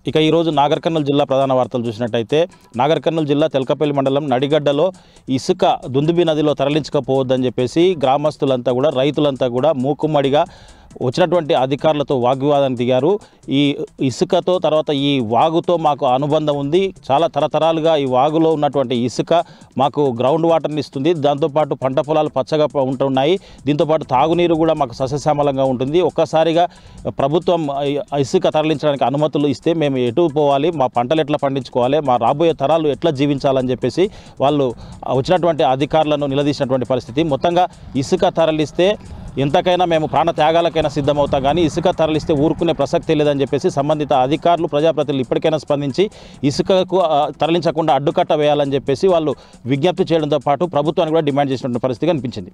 ఇక ఈరోజు నాగర్ కర్నూలు జిల్లా ప్రధాన వార్తలు చూసినట్టయితే నాగర్ కర్నూలు జిల్లా తెల్కపల్లి మండలం నడిగడ్డలో ఇసుక దుందుబి నదిలో తరలించకపోవద్దని చెప్పేసి గ్రామస్తులంతా కూడా రైతులంతా కూడా మూకుమ్మడిగా వచ్చినటువంటి అధికారులతో వాగ్వివాదానికి దిగారు. ఈ ఇసుకతో తర్వాత ఈ వాగుతో మాకు అనుబంధం ఉంది, చాలా తరతరాలుగా ఈ వాగులో ఉన్నటువంటి ఇసుక మాకు గ్రౌండ్ వాటర్ని ఇస్తుంది, దాంతోపాటు పంట పొలాలు పచ్చగా ఉంటున్నాయి, దీంతోపాటు తాగునీరు కూడా మాకు సస్యశ్యామలంగా ఉంటుంది. ఒక్కసారిగా ప్రభుత్వం ఇసుక తరలించడానికి అనుమతులు ఇస్తే మేము ఎటు పోవాలి, మా పంటలు ఎట్లా పండించుకోవాలి, మా రాబోయే తరాలు ఎట్లా జీవించాలని చెప్పేసి వాళ్ళు వచ్చినటువంటి అధికారులను నిలదీసినటువంటి పరిస్థితి. మొత్తంగా ఇసుక తరలిస్తే ఎంతకైనా మేము ప్రాణ త్యాగాలకైనా సిద్ధమవుతాం, కానీ ఇసుక తరలిస్తే ఊరుకునే ప్రసక్తి లేదని చెప్పేసి సంబంధిత అధికారులు ప్రజాప్రతినిధులు ఇప్పటికైనా స్పందించి ఇసుకకు తరలించకుండా అడ్డుకట్ట వేయాలని చెప్పేసి వాళ్ళు విజ్ఞప్తి చేయడంతో పాటు ప్రభుత్వాన్ని కూడా డిమాండ్ చేసినటువంటి పరిస్థితి కనిపించింది.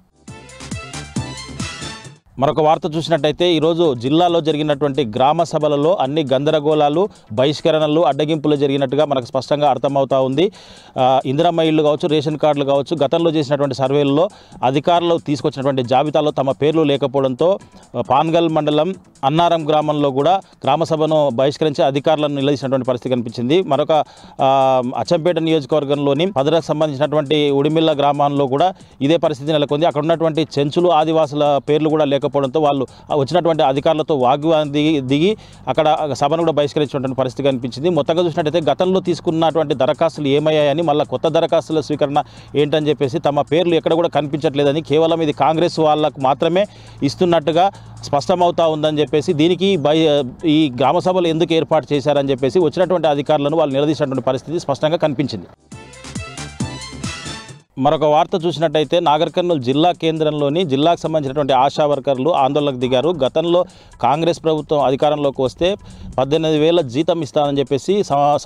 మరొక వార్త చూసినట్టయితే ఈరోజు జిల్లాలో జరిగినటువంటి గ్రామ సభలలో అన్ని గందరగోళాలు, బహిష్కరణలు, అడ్డగింపులు జరిగినట్టుగా మనకు స్పష్టంగా అర్థమవుతూ ఉంది. ఇందిరమ్మ ఇళ్ళు కావచ్చు, రేషన్ కార్డులు కావచ్చు, గతంలో చేసినటువంటి సర్వేల్లో అధికారులు తీసుకొచ్చినటువంటి జాబితాలో తమ పేర్లు లేకపోవడంతో పాన్గల్ మండలం అన్నారం గ్రామంలో కూడా గ్రామ సభను బహిష్కరించి అధికారులను నిలదీసినటువంటి పరిస్థితి కనిపించింది. మరొక అచ్చంపేట నియోజకవర్గంలోని పదరకు సంబంధించినటువంటి ఉడిమిల్ల గ్రామంలో కూడా ఇదే పరిస్థితి నెలకొంది. అక్కడ ఉన్నటువంటి చెంచులు ఆదివాసుల పేర్లు కూడా లేకపోవడంతో వాళ్ళు వచ్చినటువంటి అధికారులతో వాగ్వాదం దిగి అక్కడ సభను కూడా బహిష్కరించినటువంటి పరిస్థితి కనిపించింది. మొత్తంగా చూసినట్టయితే గతంలో తీసుకున్నటువంటి దరఖాస్తులు ఏమయ్యాయని, మళ్ళీ కొత్త దరఖాస్తుల స్వీకరణ ఏంటని చెప్పేసి తమ పేర్లు ఎక్కడ కూడా కనిపించట్లేదని, కేవలం ఇది కాంగ్రెస్ వాళ్ళకు మాత్రమే ఇస్తున్నట్టుగా స్పష్టమవుతా ఉందని చెప్పేసి దీనికి ఈ గ్రామ సభలు ఎందుకు ఏర్పాటు చేశారని చెప్పేసి వచ్చినటువంటి అధికారులను వాళ్ళు నిలదీసినటువంటి పరిస్థితి స్పష్టంగా కనిపించింది. మరొక వార్త చూసినట్టయితే నాగర్ కర్నూలు జిల్లా కేంద్రంలోని జిల్లాకు సంబంధించినటువంటి ఆశా వర్కర్లు ఆందోళనకు దిగారు. గతంలో కాంగ్రెస్ ప్రభుత్వం అధికారంలోకి వస్తే 18,000 జీతం ఇస్తానని చెప్పేసి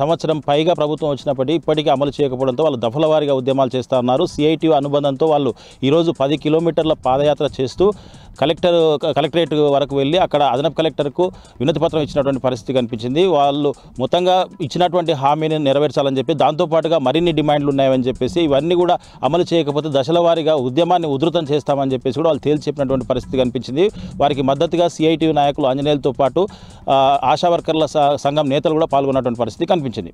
సంవత్సరం పైగా ప్రభుత్వం వచ్చినప్పటికీ ఇప్పటికీ అమలు చేయకపోవడంతో వాళ్ళు దఫల వారీగా ఉద్యమాలు చేస్తూ ఉన్నారు. సిఐటి అనుబంధంతో వాళ్ళు ఈరోజు 10 కిలోమీటర్ల పాదయాత్ర చేస్తూ కలెక్టరేట్ వరకు వెళ్ళి అక్కడ అదనపు కలెక్టర్కు వినతి పత్రం ఇచ్చినటువంటి పరిస్థితి కనిపించింది. వాళ్ళు మొత్తంగా ఇచ్చినటువంటి హామీని నెరవేర్చాలని చెప్పి దాంతోపాటుగా మరిన్ని డిమాండ్లు ఉన్నాయని చెప్పేసి ఇవన్నీ కూడా అమలు చేయకపోతే దశల వారీగా ఉద్యమాన్ని ఉధృతం చేస్తామని చెప్పేసి కూడా వాళ్ళు తేల్చి చెప్పినటువంటి పరిస్థితి కనిపించింది. వారికి మద్దతుగా సిఐటి నాయకులు ఆంజనేయులతో పాటు ఆశా వర్కర్ల సంఘం నేతలు కూడా పాల్గొన్నటువంటి పరిస్థితి కనిపించింది.